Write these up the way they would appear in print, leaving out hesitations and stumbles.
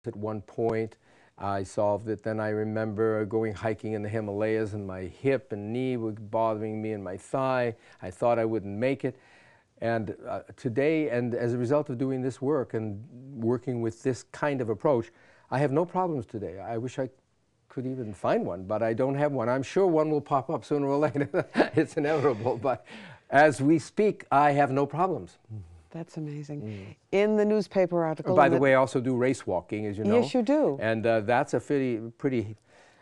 at one point. I solved it. Then I remember going hiking in the Himalayas and my hip and knee were bothering me and my thigh. I thought I wouldn't make it. And today, and as a result of doing this work and working with this kind of approach, I have no problems today. I wish I could even find one, but I don't have one. I'm sure one will pop up sooner or later. It's inevitable, but as we speak, I have no problems. That's amazing. In the newspaper article... By the way, I also do race walking, as you know. Yes, you do. And that's a pretty,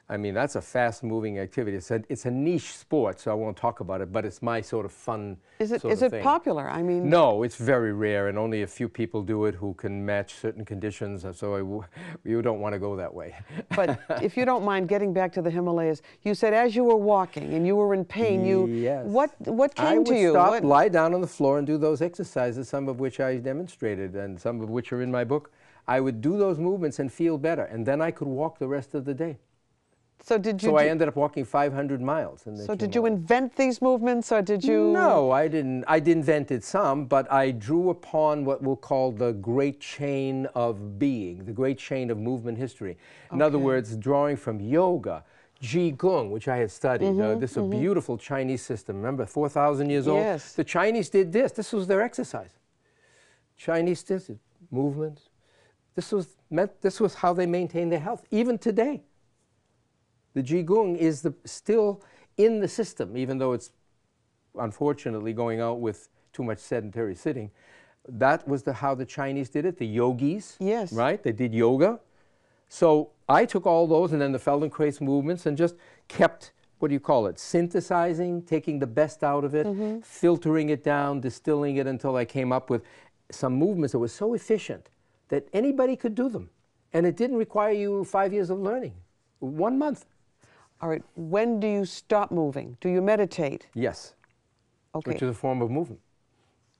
I mean, that's a fast-moving activity. It's a niche sport, so I won't talk about it, but it's my sort of fun Is it thing. popular? I mean... No, it's very rare, and only a few people do it who can match certain conditions, so you don't want to go that way. But if you don't mind getting back to the Himalayas, you said as you were walking and you were in pain, Yes. What came to you? I would stop, lie down on the floor and do those exercises, some of which I demonstrated and some of which are in my book. I would do those movements and feel better, and then I could walk the rest of the day. So did you? So I ended up walking 500 miles. So did you invent these movements, or did you? No, I didn't. I invented some, but I drew upon what we'll call the great chain of being, the great chain of movement history. In other words, drawing from yoga, Qigong, which I had studied. This is a beautiful Chinese system. Remember, 4,000 years old? Yes. The Chinese did this. This was their exercise. Chinese did it. Movements. This was how they maintained their health, even today. The Qigong is still in the system, even though it's unfortunately going out with too much sedentary sitting. That was how the Chinese did it, the yogis, yes, right? They did yoga. So I took all those and then the Feldenkrais movements and just kept, what do you call it, synthesizing, taking the best out of it, filtering it down, distilling it until I came up with some movements that were so efficient that anybody could do them. And it didn't require you 5 years of learning, 1 month. All right, when do you stop moving? Do you meditate? Yes. Okay. Which is a form of movement.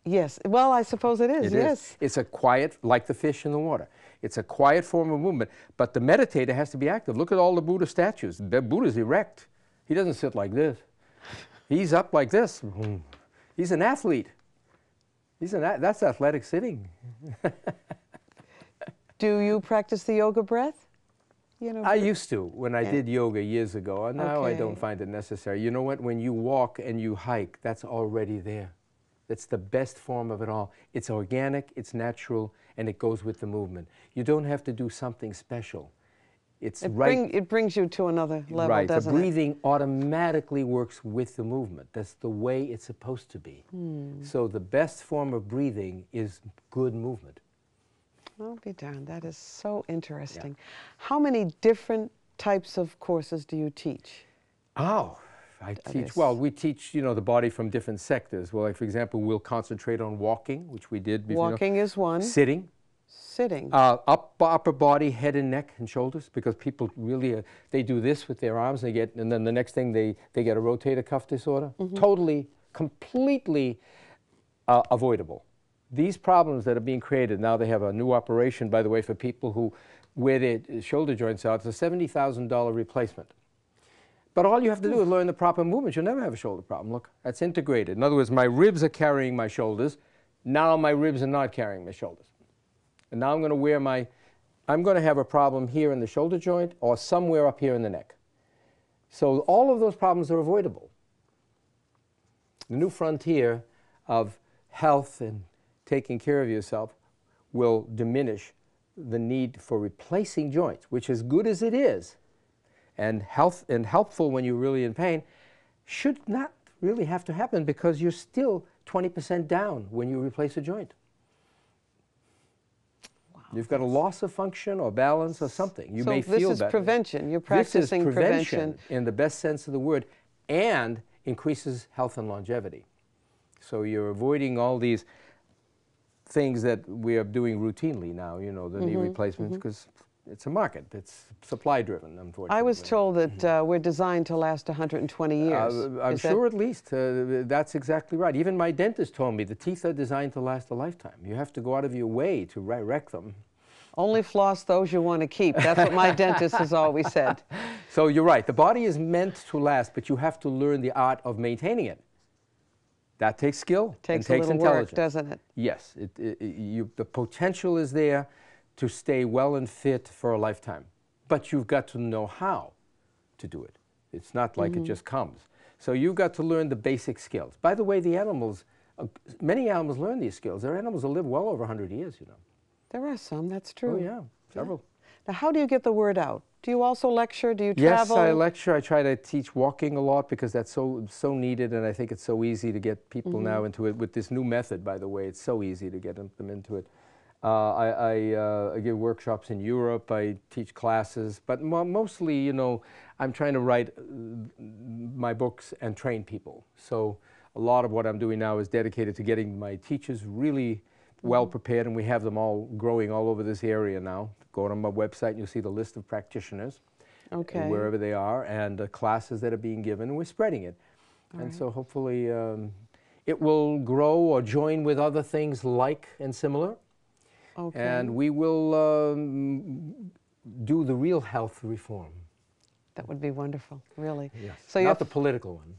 Yes, well, I suppose it is, yes. It's a quiet, like the fish in the water. It's a quiet form of movement, but the meditator has to be active. Look at all the Buddha statues. The Buddha's erect. He doesn't sit like this. He's up like this. He's an athlete. That's athletic sitting. Do you practice the yoga breath? You know, I used to when I did yoga years ago. Now I don't find it necessary. You know what? When you walk and you hike, that's already there. That's the best form of it all. It's organic, it's natural, and it goes with the movement. You don't have to do something special. It brings you to another level, doesn't it? The breathing automatically works with the movement. That's the way it's supposed to be. So the best form of breathing is good movement. I'll be darned. That is so interesting. Yeah. How many different types of courses do you teach? Oh, well, we teach, you know, the body from different sectors. Well, like, for example, we'll concentrate on walking, which we did. Walking is one. Sitting. Sitting. Upper body, head and neck and shoulders, because people really, they do this with their arms, and then the next thing they get a rotator cuff disorder. Totally, completely avoidable. These problems that are being created, now they have a new operation, by the way, for people where their shoulder joints out. It's a $70,000 replacement. But all you have to do is learn the proper movements. You'll never have a shoulder problem. Look, that's integrated. In other words, my ribs are carrying my shoulders. Now my ribs are not carrying my shoulders. And now I'm going to have a problem here in the shoulder joint or somewhere up here in the neck. So all of those problems are avoidable. The new frontier of health and taking care of yourself will diminish the need for replacing joints, which, as good as it is, and helpful when you're really in pain, should not really have to happen, because you're still 20% down when you replace a joint. Wow. You've got a loss of function or balance or something. You may feel better. So this is prevention. You're practicing prevention in the best sense of the word, and increases health and longevity. So you're avoiding all these things that we are doing routinely now, you know, the knee replacements, because it's a market. It's supply-driven, unfortunately. I was told that we're designed to last 120 years. I'm sure at least. That's exactly right. Even my dentist told me the teeth are designed to last a lifetime. You have to go out of your way to wreck them. Only floss those you want to keep. That's what my dentist has always said. So you're right. The body is meant to last, but you have to learn the art of maintaining it. That takes skill and takes intelligence. Work, doesn't it? Yes. The potential is there. to stay well and fit for a lifetime. But you've got to know how to do it. It's not like it just comes. So you've got to learn the basic skills. By the way, the animals, many animals learn these skills. There are animals that live well over 100 years, you know. There are some, that's true. Oh, yeah, several. Now, how do you get the word out? Do you also lecture? Do you Yes, travel? I lecture. I try to teach walking a lot because that's so needed, and I think it's so easy to get people now into it. With this new method, by the way, it's so easy to get them into it. I give workshops in Europe. I teach classes, but mostly, you know, I'm trying to write my books and train people. So a lot of what I'm doing now is dedicated to getting my teachers really well prepared, and we have them all growing all over this area now. Go on my website and you'll see the list of practitioners, wherever they are, and classes that are being given, and we're spreading it. And so hopefully it will grow or join with other things like and similar. And we will do the real health reform. That would be wonderful, really. Yes. So not the political one.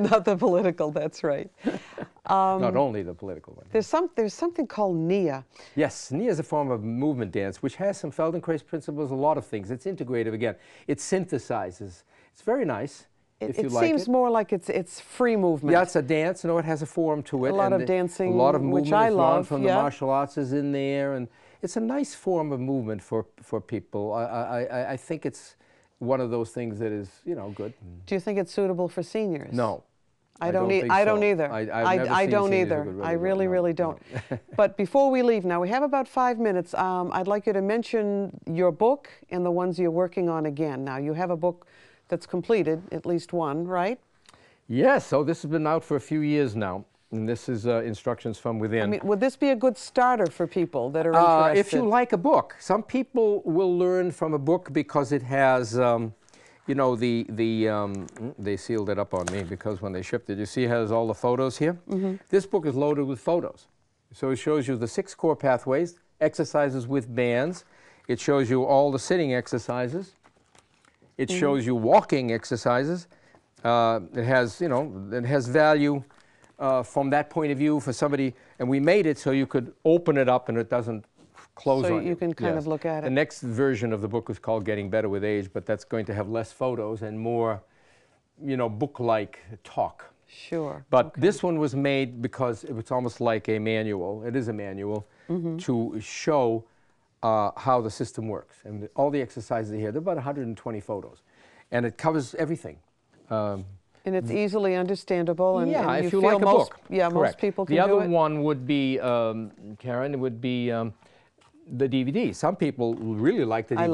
Not the political, that's right. Not only the political one. There's something called Nia. Yes, Nia is a form of movement dance, which has some Feldenkrais principles, a lot of things. It's integrative again. It synthesizes. It's very nice. If you like it. It seems more like it's free movement. Yeah, it's a dance. No, it has a form to it. A lot of dancing, a lot of movement which I love. from the martial arts is in there, and it's a nice form of movement for people. I think it's one of those things that is, you know, good. Do you think it's suitable for seniors? No. I don't either. I don't either. I really don't. But before we leave, now we have about 5 minutes. I'd like you to mention your book and the ones you're working on again. Now, you have a book that's completed, at least one, right? Yes, so this has been out for a few years now, and this is Instructions from Within. I mean, would this be a good starter for people that are interested? If you like a book. Some people will learn from a book because it has, you know, they sealed it up on me because when they shipped it, you see it has all the photos here? This book is loaded with photos. So it shows you the 6 core pathways, exercises with bands. It shows you all the sitting exercises. It shows you walking exercises. It has, you know, it has value from that point of view for somebody, and we made it so you could open it up and it doesn't close on you. So you can kind of look at it. The next version of the book is called Getting Better with Age, but that's going to have less photos and more, you know, book-like talk. Sure. But this one was made because it was almost like a manual. It is a manual to show how the system works. And all the exercises here, there are about 120 photos. And it covers everything. And it's easily understandable. And, yeah, and if you like a book. Yeah, correct. Most people can do it. The other one would be, Karen, it would be the DVD. Some people really like the DVD.